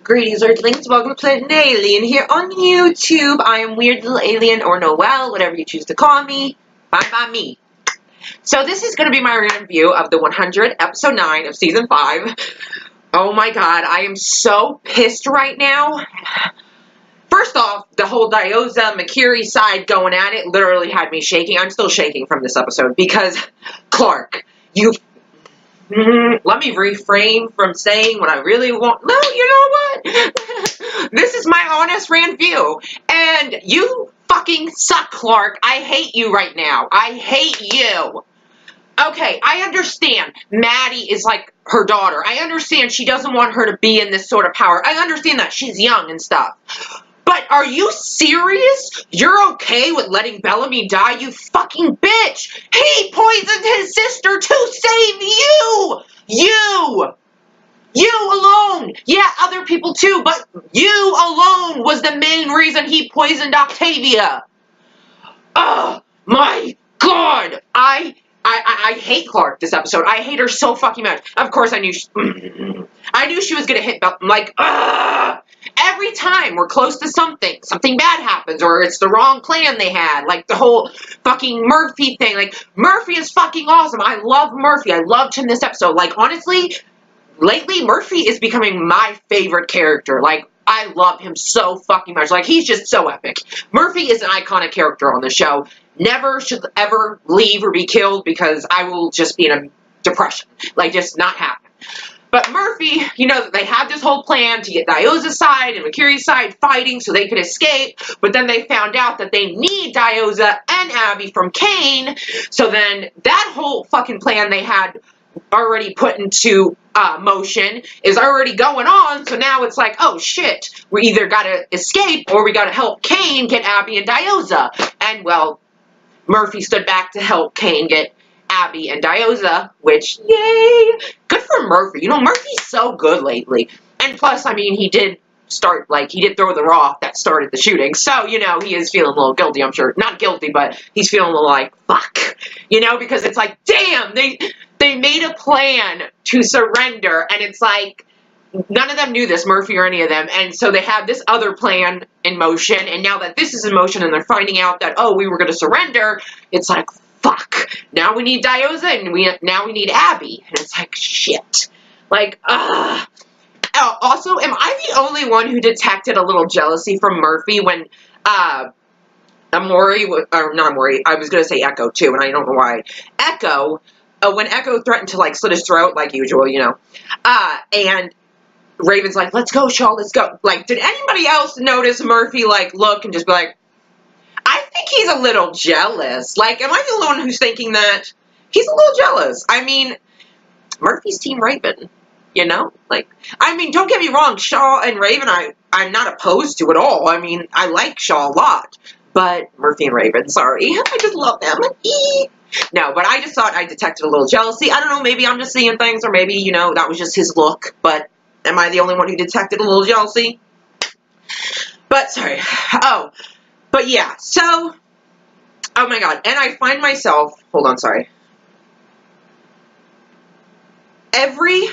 Greetings, Earthlings. Welcome to Planet Alien here on YouTube. I am Weird Little Alien or Noelle, whatever you choose to call me. Fine by me. So this is going to be my review of the 100, episode 9 of season 5. Oh my god, I am so pissed right now. First off, the whole Diyoza Makiri side going at it literally had me shaking. I'm still shaking from this episode because, Clark, let me refrain from saying what I really want. No, you know what? This is my honest Ranview. And you fucking suck, Clark. I hate you right now. I hate you. Okay, I understand Maddie is like her daughter. I understand she doesn't want her to be in this sort of power. I understand that she's young and stuff. But are you serious? You're okay with letting Bellamy die, you fucking bitch? He poisoned his sister to save you! You alone! Yeah, other people too, but you alone was the main reason he poisoned Octavia! Oh my god! I hate Clark this episode. I hate her so fucking much. Of course I knew she was gonna hit Bellamy. Like, every time we're close to something bad happens, or it's the wrong plan they had, like the whole fucking Murphy thing. Like, Murphy is fucking awesome. I love Murphy. I loved him this episode. Like, honestly, lately, Murphy is becoming my favorite character. Like, I love him so fucking much. Like, he's just so epic. Murphy is an iconic character on the show. Never should ever leave or be killed because I will just be in a depression. Like, just not happen. But Murphy, you know, they had this whole plan to get Diyoza's side and Makiri's side fighting so they could escape, but then they found out that they need Diyoza and Abby from Kane, so then that whole fucking plan they had already put into motion is already going on, so now it's like, oh shit, we either gotta escape or we gotta help Kane get Abby and Diyoza. And, well, Murphy stood back to help Kane get Abby and Diyoza, which, yay! Good for Murphy. You know, Murphy's so good lately. And plus, I mean, he did throw the rock that started the shooting. So, you know, he is feeling a little guilty, I'm sure. Not guilty, but he's feeling a little like, fuck. You know, because it's like, damn, they made a plan to surrender, and it's like, none of them knew this, Murphy or any of them, and so they had this other plan in motion, and now that this is in motion and they're finding out that, oh, we were going to surrender, it's like, fuck, now we need Diyoza, and now we need Abby, and it's like, shit. Like, also, am I the only one who detected a little jealousy from Murphy when, Amori, or not Amori, I was going to say Echo, too, and I don't know why. Echo, when Echo threatened to, like, slit his throat, like usual, you know, and Raven's like, let's go, Shaw, let's go. Like, did anybody else notice Murphy, like, look and just be like, I think he's a little jealous. Like, am I the only one who's thinking that? He's a little jealous. I mean, Murphy's Team Raven, you know? Like, I mean, don't get me wrong, Shaw and Raven, I'm not opposed to at all. I mean, I like Shaw a lot. But Murphy and Raven, sorry. I just love them. No, but I just thought I detected a little jealousy. I don't know, maybe I'm just seeing things, or maybe, you know, that was just his look. But am I the only one who detected a little jealousy? But, sorry. Oh, but yeah, so, oh my god, and I find myself, hold on, sorry. Every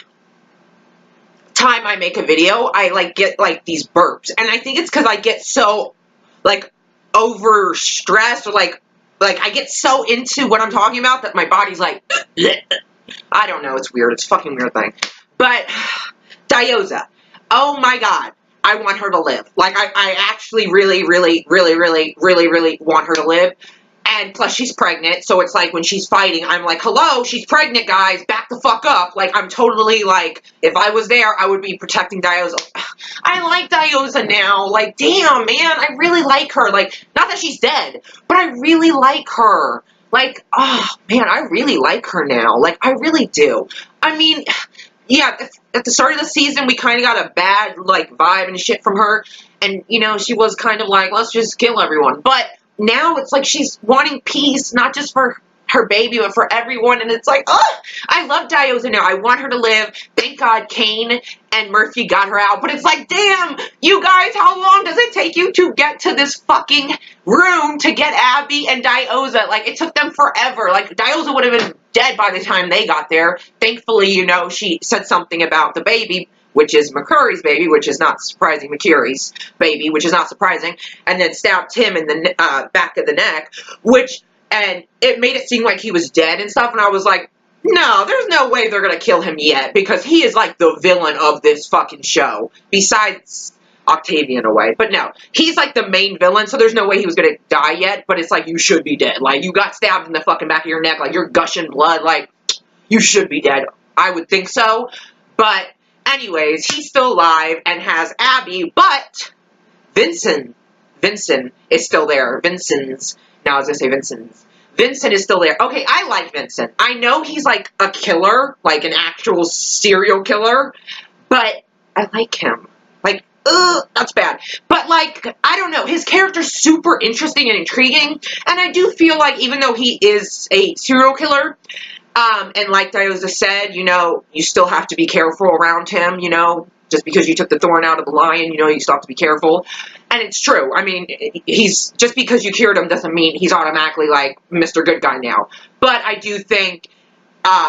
time I make a video, I, like, get, like, these burps. And I think it's because I get so, like, overstressed, or, like, I get so into what I'm talking about that my body's like, I don't know, it's weird, it's a fucking weird thing. But, Diyoza, oh my god, I want her to live. Like, I actually really want her to live. And plus, she's pregnant, so it's like, when she's fighting, I'm like, hello, she's pregnant, guys, back the fuck up. Like, I'm totally, like, if I was there, I would be protecting Diyoza. I like Diyoza now. Like, damn, man, I really like her. Like, not that she's dead, but I really like her. Like, oh, man, I really like her now. Like, I really do. I mean, yeah, at the start of the season, we kind of got a bad, like, vibe and shit from her. And, you know, she was kind of like, let's just kill everyone. But now it's like she's wanting peace, not just for her baby, but for everyone. And it's like, oh, I love Diyoza now. I want her to live. Thank God Kane and Murphy got her out. But it's like, damn, you guys, how long does it take you to get to this fucking room to get Abby and Diyoza? Like, it took them forever. Like, Diyoza would have been dead by the time they got there. Thankfully, you know, she said something about the baby which is McCurry's baby, which is not surprising, McCurry's baby, which is not surprising, and then stabbed him in the back of the neck, and it made it seem like he was dead and stuff, and I was like, no, there's no way they're gonna kill him yet, because he is like the villain of this fucking show, besides Octavia in a way, but no, he's like the main villain, so there's no way he was gonna die yet, but it's like, you should be dead, like, you got stabbed in the fucking back of your neck, like, you're gushing blood, like, you should be dead, I would think so, but anyways, he's still alive and has Abby, but Vincent is still there, Vincent is still there. Okay, I like Vincent. I know he's like a killer, like an actual serial killer, but I like him. Like, that's bad. But like, I don't know, his character's super interesting and intriguing, and I do feel like even though he is a serial killer, and like Diyoza said, you know, you still have to be careful around him, you know, just because you took the thorn out of the lion, you know, you still have to be careful. And it's true. I mean, just because you cured him doesn't mean he's automatically like Mr. Good Guy now. But I do think,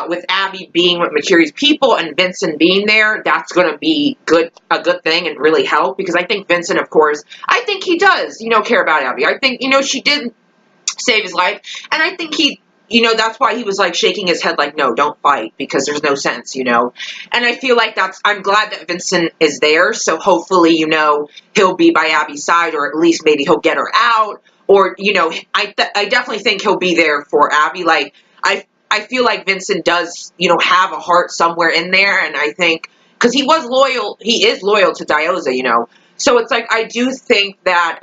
with Abby being with McCurry's people and Vincent being there, that's going to be a good thing and really help. Because I think Vincent, of course, I think he does, you know, care about Abby. I think, you know, she did save his life. And I think you know, that's why he was, like, shaking his head like, no, don't fight, because there's no sense, you know. And I feel like I'm glad that Vincent is there, so hopefully, you know, he'll be by Abby's side, or at least maybe he'll get her out, or, you know, I definitely think he'll be there for Abby. Like, I feel like Vincent does, you know, have a heart somewhere in there, and I think, because he is loyal to Diyoza, you know. So it's like, I do think that,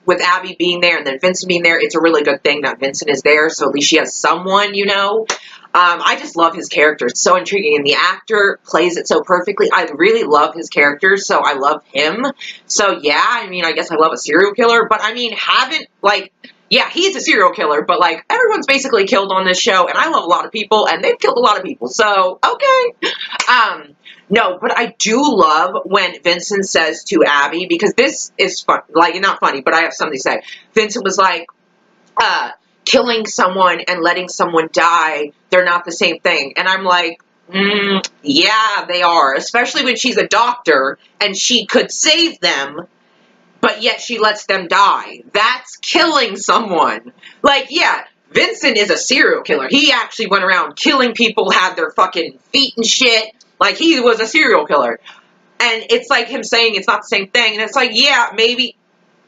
with Abby being there and then Vincent being there, it's a really good thing that Vincent is there, so at least she has someone, you know. I just love his character. It's so intriguing, and the actor plays it so perfectly. I really love his character, so I love him. So, yeah, I mean, I guess I love a serial killer, but, I mean, yeah, he's a serial killer, but, like, everyone's basically killed on this show, and I love a lot of people, and they've killed a lot of people, so, okay. No, but I do love when Vincent says to Abby, because this is fun, like, not funny, but I have something to say. Vincent was like, killing someone and letting someone die, they're not the same thing. And I'm like, yeah, they are. Especially when she's a doctor, and she could save them, but yet she lets them die. That's killing someone. Like, yeah, Vincent is a serial killer. He actually went around killing people, had their fucking feet and shit. Like, he was a serial killer. And it's like him saying it's not the same thing. And it's like, yeah, maybe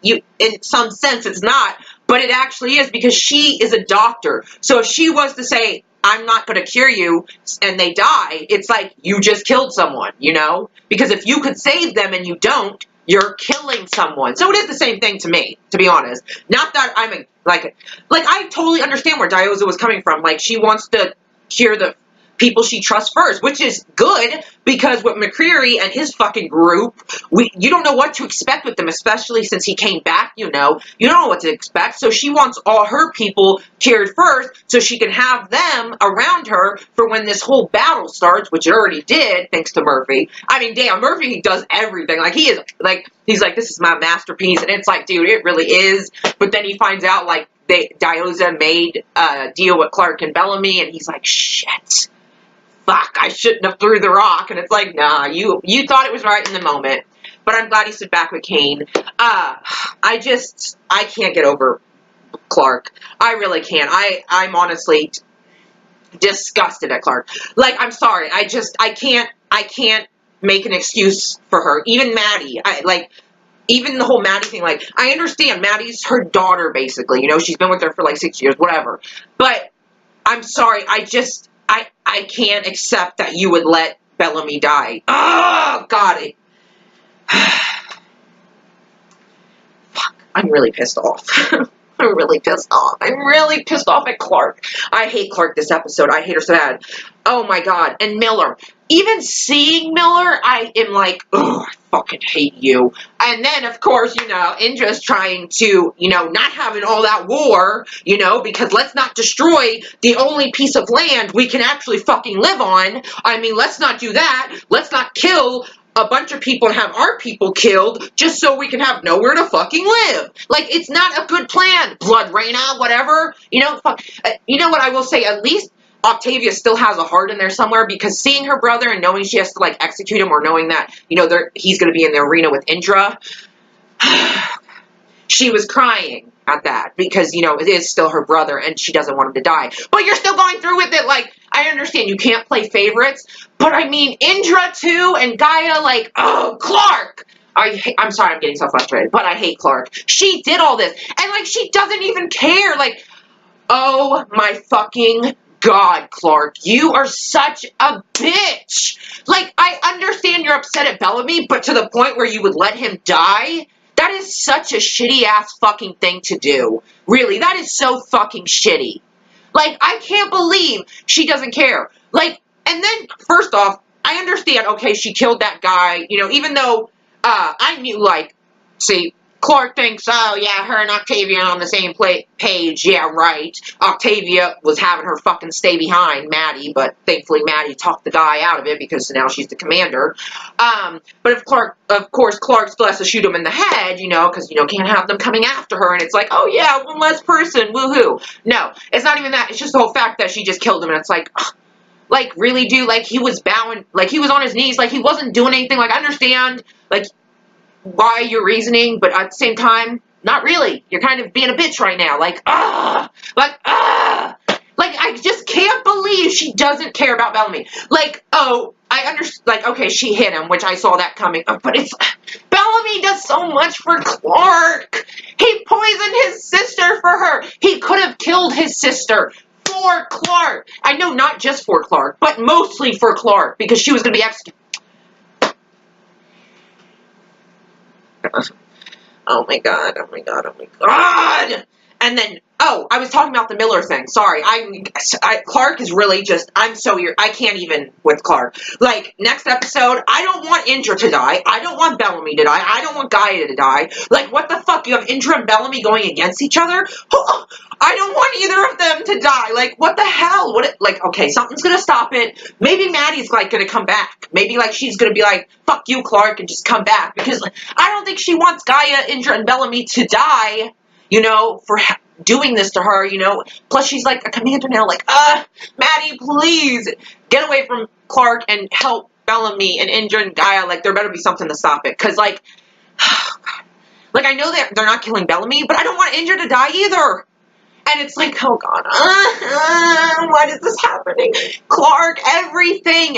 in some sense it's not. But it actually is, because she is a doctor. So if she was to say, I'm not going to cure you, and they die, it's like, you just killed someone, you know? Because if you could save them and you don't, you're killing someone. So it is the same thing to me, to be honest. Not that I'm like I totally understand where Diyoza was coming from. Like, she wants to cure the people she trusts first, which is good, because with McCreary and his fucking group, you don't know what to expect with them, especially since he came back, you know. You don't know what to expect, so she wants all her people cured first, so she can have them around her for when this whole battle starts, which it already did, thanks to Murphy. I mean, damn, Murphy, he does everything. Like, he's like, this is my masterpiece, and it's like, dude, it really is, but then he finds out, like, Diyoza made a deal with Clark and Bellamy, and he's like, shit. Fuck, I shouldn't have threw the rock. And it's like, nah, you thought it was right in the moment. But I'm glad he stood back with Kane. I can't get over Clark. I really can't. I'm honestly disgusted at Clark. Like, I'm sorry. I can't make an excuse for her. Even Maddie. Even the whole Maddie thing, like, I understand Maddie's her daughter, basically. You know, she's been with her for like 6 years, whatever. But I'm sorry. I can't accept that you would let Bellamy die. Oh, God. Fuck. I'm really pissed off. I'm really pissed off. I'm really pissed off at Clark. I hate Clark this episode. I hate her so bad. Oh, my God. And Miller. Even seeing Miller, I am like, oh, I fucking hate you. And then, of course, you know, Indra's trying to, you know, not having all that war, you know, because let's not destroy the only piece of land we can actually fucking live on. I mean, let's not do that. Let's not kill a bunch of people and have our people killed just so we can have nowhere to fucking live. Like, it's not a good plan. Blood Reina, whatever. You know, fuck. You know what I will say? At least Octavia still has a heart in there somewhere, because seeing her brother and knowing she has to, like, execute him, or knowing that, you know, he's going to be in the arena with Indra, she was crying at that, because, you know, it is still her brother and she doesn't want him to die. But you're still going through with it. Like, I understand you can't play favorites, but I mean, Indra too, and Gaia, like, oh, Clark! I'm sorry I'm getting so frustrated, but I hate Clark. She did all this, and, like, she doesn't even care. Like, oh my fucking God, Clark, you are such a bitch. Like, I understand you're upset at Bellamy, but to the point where you would let him die? That is such a shitty-ass fucking thing to do. Really, that is so fucking shitty. Like, I can't believe she doesn't care. Like, and then, first off, I understand, okay, she killed that guy, you know, even though, I knew, like, see, Clark thinks, oh, yeah, her and Octavia are on the same page. Yeah, right. Octavia was having her fucking stay behind Maddie, but thankfully Maddie talked the guy out of it, because now she's the commander. But if of course, Clark still has to shoot him in the head, you know, because, you know, can't have them coming after her, and it's like, oh, yeah, one less person, woohoo. No, it's not even that. It's just the whole fact that she just killed him, and it's like, ugh. Like, really, dude? Like, he was bowing, like, he was on his knees, like, he wasn't doing anything. Like, I understand, like, why you're reasoning, but at the same time, not really. You're kind of being a bitch right now. Like, like, I just can't believe she doesn't care about Bellamy. Like, oh, I understand, like, okay, she hit him, which I saw that coming, but it's, Bellamy does so much for Clark. He poisoned his sister for her. He could have killed his sister for Clark. I know, not just for Clark, but mostly for Clark, because she was going to be executed. Oh my God, oh my God, oh my God. And then, oh, I was talking about the Miller thing. Sorry, Clark is really just, I can't even with Clark. Like, next episode, I don't want Indra to die. I don't want Bellamy to die. I don't want Gaia to die. Like, what the fuck? You have Indra and Bellamy going against each other? I don't want either of them to die. Like, what the hell? Like, okay, something's gonna stop it. Maybe Maddie's, like, gonna come back. Maybe, like, she's gonna be like, fuck you, Clark, and just come back. Because like, I don't think she wants Gaia, Indra, and Bellamy to die, you know, for doing this to her, you know. Plus, she's like a commander now, like, Maddie, please get away from Clark and help Bellamy and Indra and Gaia. Like, there better be something to stop it. Because, like, like, I know that they're not killing Bellamy, but I don't want Indra to die either. And it's like, oh God, why is this happening? Clark, everything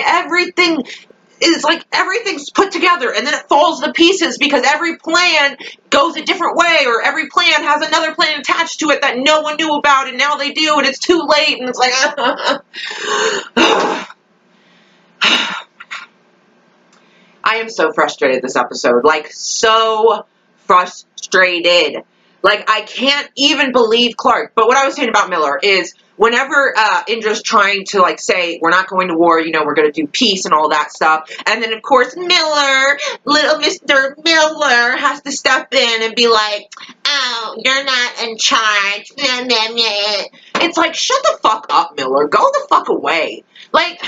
is like, everything's put together, and then it falls to pieces because every plan goes a different way, or every plan has another plan attached to it that no one knew about, and now they do, and it's too late, and it's like, I am so frustrated this episode, like, so frustrated. Like, I can't even believe Clark. But what I was saying about Miller is, whenever Indra's trying to, like, say, we're not going to war, you know, we're going to do peace and all that stuff, and then, of course, Miller, little Mr. Miller, has to step in and be like, oh, you're not in charge. It's like, shut the fuck up, Miller. Go the fuck away. Like,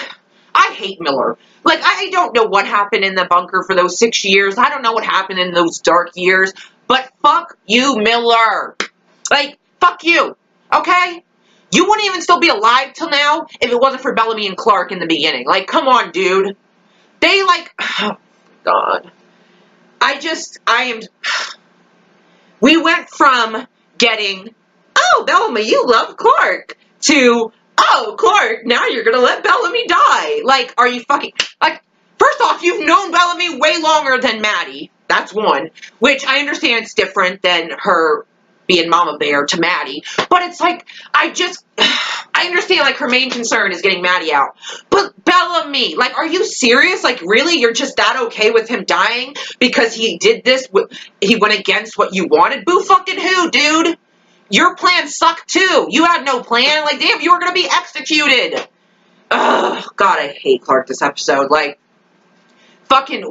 I hate Miller. Like, I don't know what happened in the bunker for those 6 years. I don't know what happened in those dark years. But fuck you, Miller. Like, fuck you. Okay? You wouldn't even still be alive till now if it wasn't for Bellamy and Clark in the beginning. Like, come on, dude. They, like, oh, God. We went from getting, oh, Bellamy, you love Clark, to, oh, Clark, now you're gonna let Bellamy die. Like, are you fucking, like, first off, you've known Bellamy way longer than Maddie. That's one, which I understand it's different than her being Mama Bear to Maddie, but it's like, I understand, like, her main concern is getting Maddie out, but Bellamy, like, are you serious? Like, really? You're just that okay with him dying because he did this, he went against what you wanted? Boo fucking who, dude? Your plan sucked too. You had no plan. Like, damn, you were gonna be executed. Ugh, God, I hate Clark this episode. Like, fucking,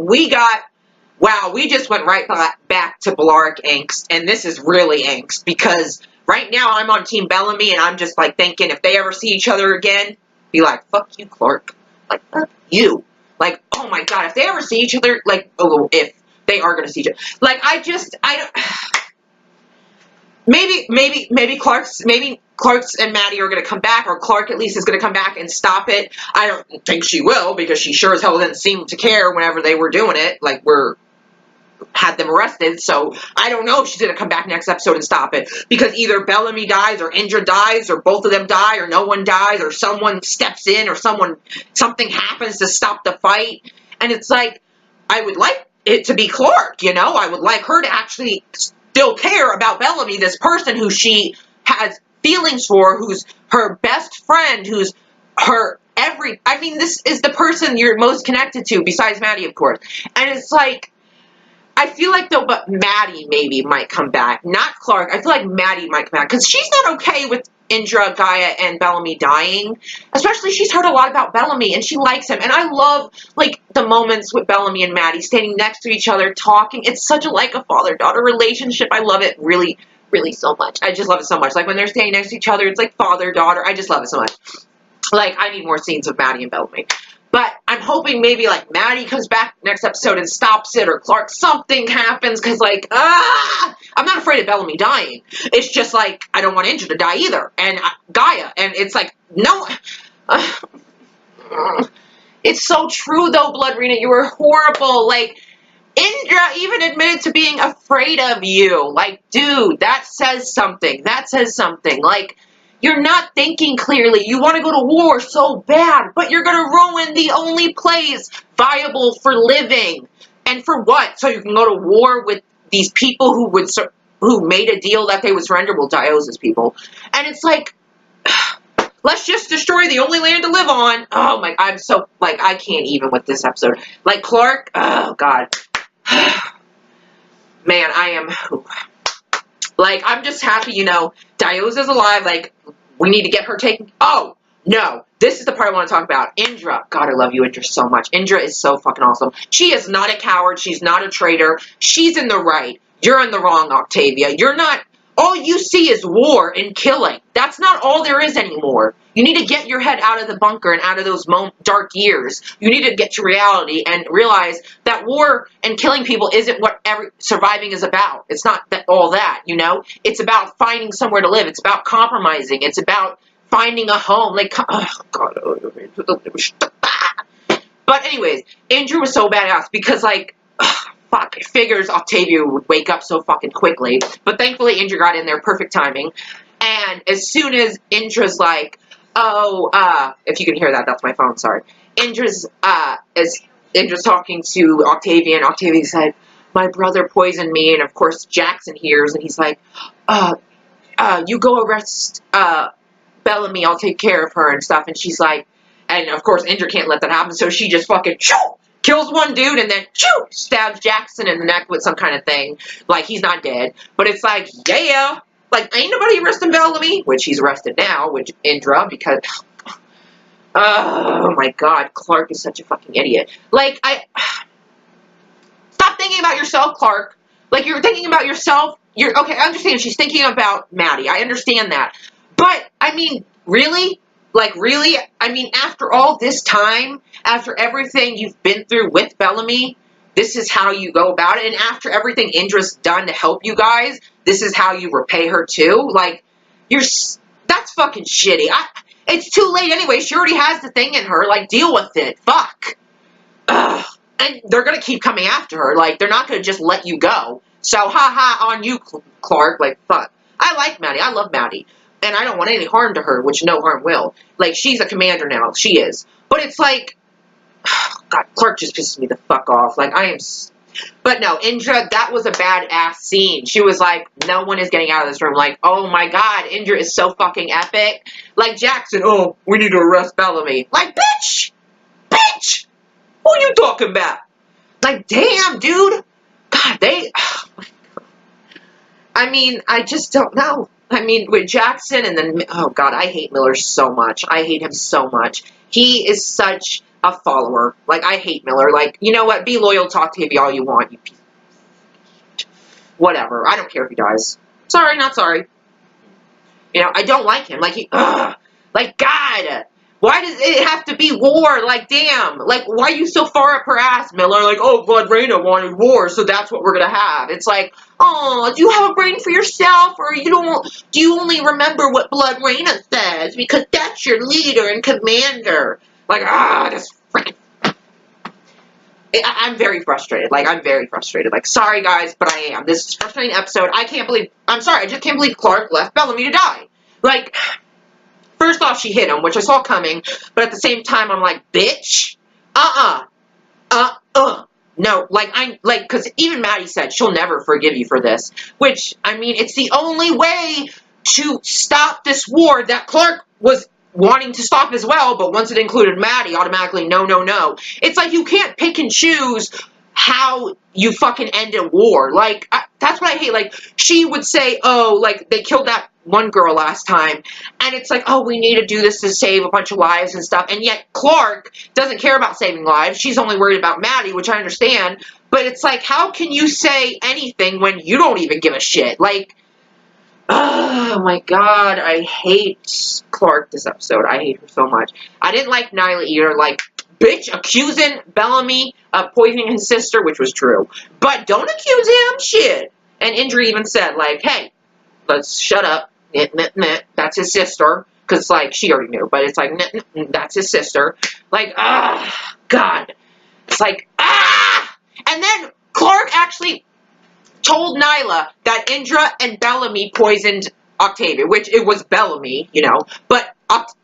wow, we just went right back to Blaric angst, and this is really angst, because right now I'm on Team Bellamy, and I'm just, like, thinking if they ever see each other again, be like, fuck you, Clark. Like, fuck you. Like, oh my God, if they ever see each other, like, oh, if they are gonna see each other. Like, I don't, maybe Clark's and Maddie are going to come back, or Clark at least is going to come back and stop it. I don't think she will, because she sure as hell didn't seem to care whenever they were doing it, like had them arrested. So I don't know if she's going to come back next episode and stop it, because either Bellamy dies, or Indra dies, or both of them die, or no one dies, or someone steps in, or something happens to stop the fight. And it's like, I would like it to be Clark, you know? I would like her to actually still care about Bellamy, this person who she has feelings for, who's her best friend, who's her I mean, this is the person you're most connected to, besides Maddie, of course. And it's like, I feel like, though, but Maddie maybe might come back. Not Clark. I feel like Maddie might come back, because she's not okay with Indra, Gaia, and Bellamy dying. Especially, she's heard a lot about Bellamy, and she likes him. And I love, like, the moments with Bellamy and Maddie standing next to each other, talking. It's such like a father-daughter relationship. I love it really, really so much. I just love it so much. Like, when they're standing next to each other, it's like father-daughter. I just love it so much. Like, I need more scenes of Maddie and Bellamy. But I'm hoping maybe, like, Maddie comes back next episode and stops it, or Clark, something happens, because, like, I'm not afraid of Bellamy dying. It's just, like, I don't want Indra to die either, and Gaia, and it's like, no, it's so true, though, Blood Rena, you were horrible. Like, Indra even admitted to being afraid of you. Like, dude, that says something. That says something. Like, you're not thinking clearly. You want to go to war so bad, but you're going to ruin the only place viable for living. And for what? So you can go to war with these people who made a deal that they would surrender? Well, Diosa's people. And it's like, let's just destroy the only land to live on. Oh my, I'm so, like, I can't even with this episode. Like, Clark, oh God. Man, I am, like, I'm just happy, you know, Diosa's alive. Like, we need to get her taken. Oh, no. This is the part I want to talk about. Indra. God, I love you, Indra, so much. Indra is so fucking awesome. She is not a coward. She's not a traitor. She's in the right. You're in the wrong, Octavia. You're not. All you see is war and killing. That's not all there is anymore. You need to get your head out of the bunker and out of those dark years. You need to get to reality and realize that war and killing people isn't what surviving is about. It's not all that, you know? It's about finding somewhere to live. It's about compromising. It's about finding a home. Like, oh, God. But anyways, Andrew was so badass because, like, fuck, it figures Octavia would wake up so fucking quickly. But thankfully, Indra got in there, perfect timing. And as soon as Indra's like, oh, if you can hear that, that's my phone, sorry. Indra's talking to Octavia, and Octavia said, my brother poisoned me, and of course Jackson hears, and he's like, you go arrest, Bellamy, I'll take care of her and stuff, and she's like, and of course Indra can't let that happen, so she just fucking, kills one dude, and then, stabs Jackson in the neck with some kind of thing, like he's not dead, but it's like, yeah, like, ain't nobody arresting Bellamy, which he's arrested now, which Indra, because, oh my God, Clark is such a fucking idiot. Like, stop thinking about yourself, Clark. Like, you're thinking about yourself. Okay, I understand she's thinking about Maddie. I understand that. But, I mean, really? Like, really? I mean, after all this time, after everything you've been through with Bellamy, this is how you go about it. And after everything Indra's done to help you guys, this is how you repay her too? Like, that's fucking shitty. It's too late anyway. She already has the thing in her. Like, deal with it. Fuck. Ugh. And they're going to keep coming after her. Like, they're not going to just let you go. So, ha-ha, on you, Clark. Like, fuck. I like Maddie. I love Maddie. And I don't want any harm to her, which no harm will. Like, she's a commander now. She is. But it's like, God, Clark just pisses me the fuck off. Like, I am... But no, Indra, that was a badass scene. She was like, no one is getting out of this room. Like, oh my God, Indra is so fucking epic. Like, Jackson, oh, we need to arrest Bellamy. Like, bitch! Bitch! Who are you talking about? Like, damn, dude. God, oh my God. I mean, I just don't know. I mean, with Jackson and then, oh God, I hate Miller so much. I hate him so much. He is such a follower. Like, I hate Miller. Like, you know what? Be loyal to Octavia all you want. You piece of... Whatever. I don't care if he dies. Sorry, not sorry. You know, I don't like him. Like, like, God. Why does it have to be war? Like, damn. Like, why are you so far up her ass, Miller? Like, oh, Blood Raina wanted war, so that's what we're gonna have. It's like, oh, do you have a brain for yourself, or do you only remember what Blood Raina says? Because that's your leader and commander. Like, this freaking... I'm very frustrated. Like, I'm very frustrated. Like, sorry, guys, but I am. This is a frustrating episode. I'm sorry, I just can't believe Clark left Bellamy to die. Like... First off, she hit him, which I saw coming, but at the same time, I'm like, bitch, no, because even Maddie said she'll never forgive you for this, which, I mean, it's the only way to stop this war that Clark was wanting to stop as well, but once it included Maddie, automatically, no, no, no. It's like, you can't pick and choose how you fucking end a war. Like, that's what I hate. Like, she would say, oh, like, they killed that one girl last time, and it's like, oh, we need to do this to save a bunch of lives and stuff, and yet Clark doesn't care about saving lives. She's only worried about Maddie, which I understand, but it's like, how can you say anything when you don't even give a shit? Like, oh my god, I hate Clark this episode. I hate her so much. I didn't like Nyla either. Like, bitch, accusing Bellamy of poisoning his sister, which was true, but don't accuse him, shit. And Indra even said, like, hey, let's shut up. That's his sister. Because, like, she already knew. But it's like, that's his sister. Like, God. It's like, And then Clark actually told Nyla that Indra and Bellamy poisoned Octavia. Which, it was Bellamy, you know. But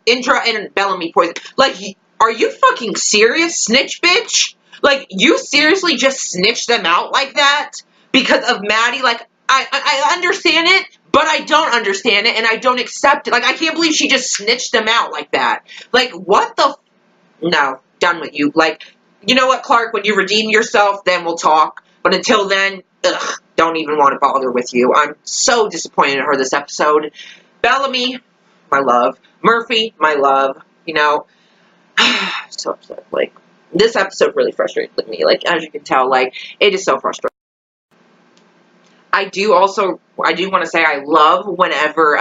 Indra and Bellamy poisoned. Like, are you fucking serious, snitch bitch? Like, you seriously just snitched them out like that? Because of Maddie? Like, I understand it, but I don't understand it, and I don't accept it. Like, I can't believe she just snitched them out like that. Like, what the... No, done with you. Like, you know what, Clark? When you redeem yourself, then we'll talk. But until then, don't even want to bother with you. I'm so disappointed in her this episode. Bellamy, my love. Murphy, my love. You know, so upset. Like, this episode really frustrated me. Like, as you can tell, like, it is so frustrating. I do want to say I love whenever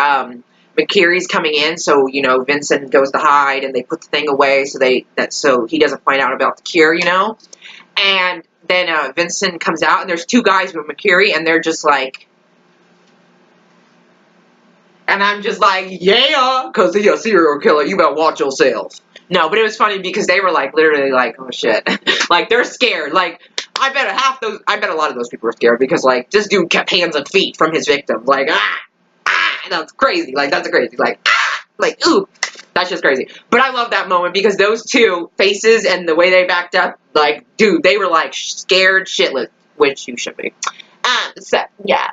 McKeary's coming in, so, you know, Vincent goes to hide and they put the thing away so he doesn't find out about the cure, you know? And then Vincent comes out and there's two guys with McKeary and they're just like, and I'm just like, yeah, because he's a serial killer, you better watch yourself. No, but it was funny because they were like, literally like, oh shit. Like, they're scared. Like, I bet a lot of those people were scared because, like, this dude kept hands and feet from his victim. Like, that's crazy. Like, that's crazy. Like, ooh, that's just crazy. But I love that moment because those two faces and the way they backed up, like, dude, they were, like, scared shitless, which you should be. So, yeah.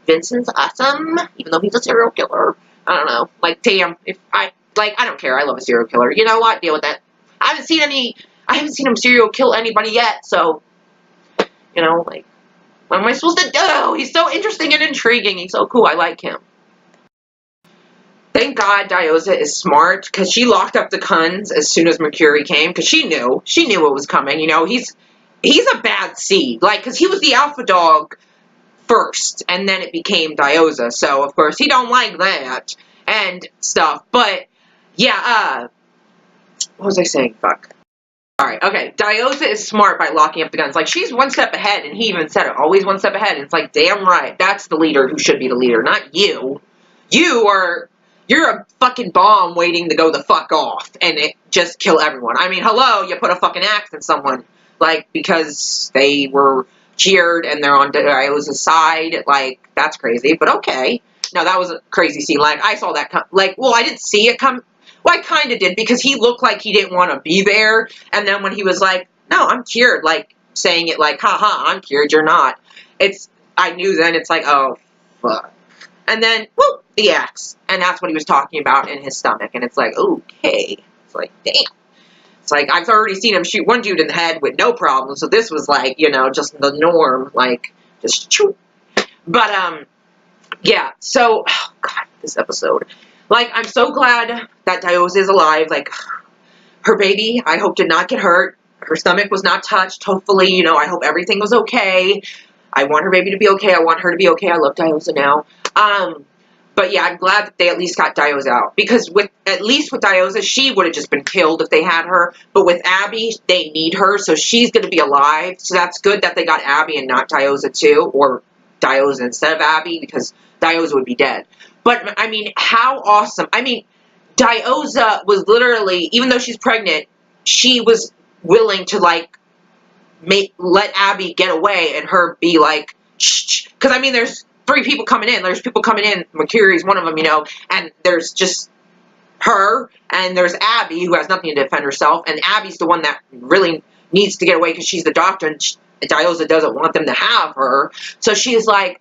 Vincent's awesome, even though he's a serial killer. I don't know. Like, damn, I don't care. I love a serial killer. You know what? Deal with that. I haven't seen him serial kill anybody yet, so, you know, like, what am I supposed to do? He's so interesting and intriguing. He's so cool. I like him. Thank God Diyoza is smart, because she locked up the Kuns as soon as Mercury came, because she knew what was coming, you know. He's a bad seed, like, because he was the alpha dog first, and then it became Diyoza, so, of course, he don't like that, and stuff, but, yeah, what was I saying? Fuck. Alright, okay, Diyoza is smart by locking up the guns. Like, she's one step ahead, and he even said it, always one step ahead, and it's like, damn right, that's the leader who should be the leader, not you. You're a fucking bomb waiting to go the fuck off, and just kill everyone. I mean, hello, you put a fucking axe in someone, like, because they were cheered, and they're on Diyoza's side, like, that's crazy, but okay. No, that was a crazy scene, like, I saw that come, like, well, I didn't see it come. Well, I kind of did, because he looked like he didn't want to be there, and then when he was like, no, I'm cured, like, saying it like, haha, I'm cured, you're not. I knew then, it's like, oh, fuck. And then, whoop, the axe. And that's what he was talking about in his stomach, and it's like, okay. It's like, damn. It's like, I've already seen him shoot one dude in the head with no problem, so this was like, you know, just the norm, like, just choo. But, yeah, so, oh, God, this episode. Like, I'm so glad that Diyoza is alive. Like, her baby, I hope, did not get hurt. Her stomach was not touched. Hopefully, you know, I hope everything was okay. I want her baby to be okay. I want her to be okay. I love Diyoza now. But yeah, I'm glad that they at least got Diyoza out. Because at least with Diyoza, she would have just been killed if they had her. But with Abby, they need her, so she's going to be alive. So that's good that they got Abby and not Diyoza too. Or Diyoza instead of Abby, because Diyoza would be dead. But, I mean, how awesome. I mean, Diyoza was literally, even though she's pregnant, she was willing to, like, let Abby get away and her be like, shh. Because, I mean, there's 3 people coming in. There's people coming in. Mercury's one of them, you know. And there's just her. And there's Abby, who has nothing to defend herself. And Abby's the one that really needs to get away because she's the doctor. And Diyoza doesn't want them to have her. So she's like,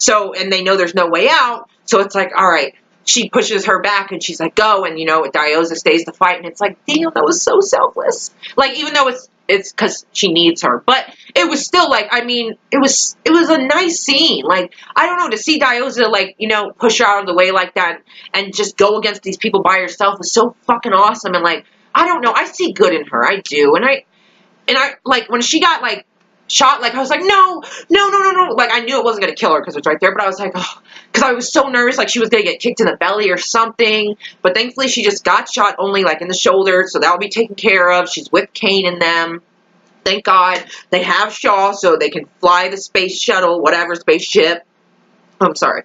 and they know there's no way out. So it's like, all right. She pushes her back and she's like, go. And, you know, Diyoza stays to fight. And it's like, damn, that was so selfless. Like, even though it's because she needs her. But it was still, like, I mean, it was a nice scene. Like, I don't know, to see Diyoza, like, you know, push her out of the way like that and just go against these people by herself was so fucking awesome. And, like, I don't know, I see good in her. I do. And I like, when she got, like, shot, like, I was like, no. Like, I knew it wasn't going to kill her because it was right there, but I was like, oh, because I was so nervous, like, she was going to get kicked in the belly or something, but thankfully she just got shot only, like, in the shoulder, so that'll be taken care of. She's with Kane and them. Thank God. They have Shaw, so they can fly the space shuttle, whatever, spaceship. I'm sorry.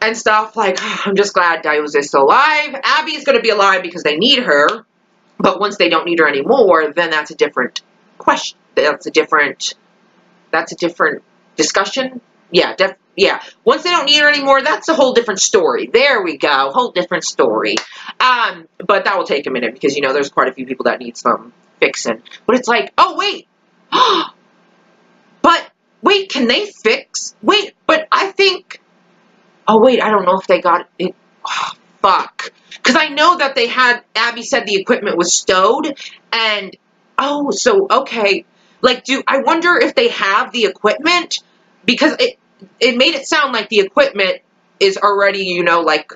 And stuff, like, I'm just glad Diyoza is still alive. Abby's going to be alive because they need her, but once they don't need her anymore, then that's a different question. That's a different discussion. Yeah, once they don't need her anymore, that's a whole different story. There we go. Whole different story. But that will take a minute because, you know, there's quite a few people that need some fixing. But it's like, oh, wait. But, wait, can they fix? Wait, but I think, oh, wait, I don't know if they got it. Oh, fuck. Because I know that they had, Abby said the equipment was stowed, and, oh, so, okay. Like, I wonder if they have the equipment, because it made it sound like the equipment is already, you know, like,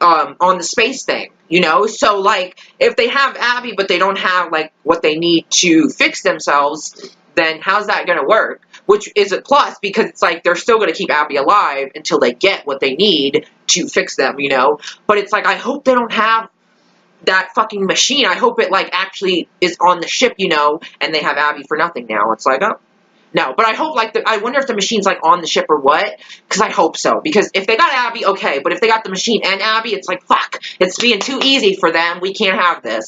on the space thing, you know? So, like, if they have Abby, but they don't have, like, what they need to fix themselves, then how's that gonna work? Which is a plus, because it's like, they're still gonna keep Abby alive until they get what they need to fix them, you know? But it's like, I hope they don't have that fucking machine. I hope it, like, actually is on the ship, you know, and they have Abby for nothing now. It's like, oh, no. But I hope, like, I wonder if the machine's, like, on the ship or what, because I hope so. Because if they got Abby, okay, but if they got the machine and Abby, it's like, fuck, it's being too easy for them. We can't have this.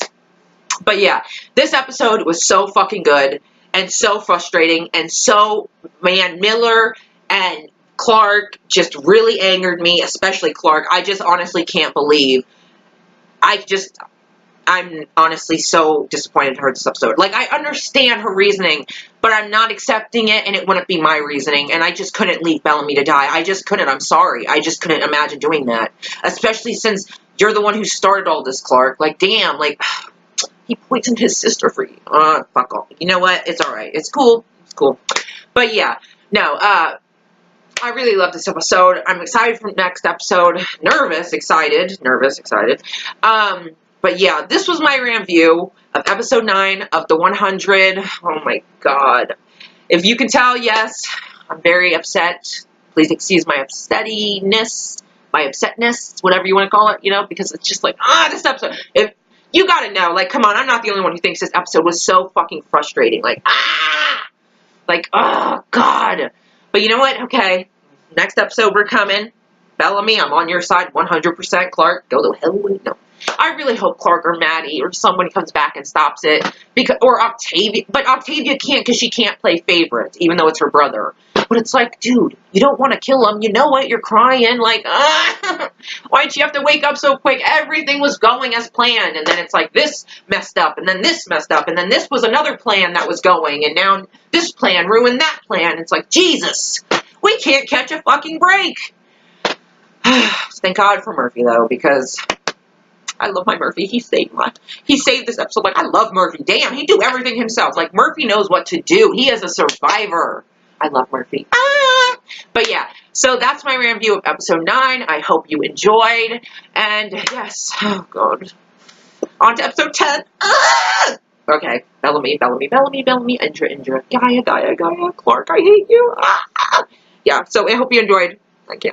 But yeah, this episode was so fucking good and so frustrating, and so, man, Miller and Clark just really angered me, especially Clark. I just honestly can't believe I'm honestly so disappointed in her this episode. Like, I understand her reasoning, but I'm not accepting it, and it wouldn't be my reasoning, and I just couldn't leave Bellamy to die. I just couldn't. I'm sorry. I just couldn't imagine doing that. Especially since you're the one who started all this, Clark. Like, damn, like, he poisoned his sister for you. Fuck off. You know what? It's alright. It's cool. It's cool. But yeah, no, I really love this episode. I'm excited for the next episode. Nervous, excited. But yeah, this was my review of episode 9 of the 100. Oh my god. If you can tell, yes, I'm very upset. Please excuse my upsettiness, whatever you want to call it, you know, because it's just like, this episode. If you gotta know, like, come on, I'm not the only one who thinks this episode was so fucking frustrating. Like, oh god. But you know what? Okay, next episode we're coming. Bellamy, I'm on your side 100%. Clark, go the hell away. No. I really hope Clark or Maddie or someone comes back and stops it. Or Octavia. But Octavia can't because she can't play favorite, even though it's her brother. But it's like, dude, you don't want to kill him. You know what? You're crying. Like, why'd you have to wake up so quick? Everything was going as planned. And then it's like, this messed up. And then this messed up. And then this was another plan that was going. And now this plan ruined that plan. It's like, Jesus, we can't catch a fucking break. Thank God for Murphy, though, because I love my Murphy. He saved this episode. Like, I love Murphy. Damn, he do everything himself. Like, Murphy knows what to do. He is a survivor. I love Murphy. But yeah, so that's my review of episode 9. I hope you enjoyed. And yes, oh god. On to episode 10. Okay, Bellamy, Indra, Gaia, Clark, I hate you. Yeah, so I hope you enjoyed. Thank you.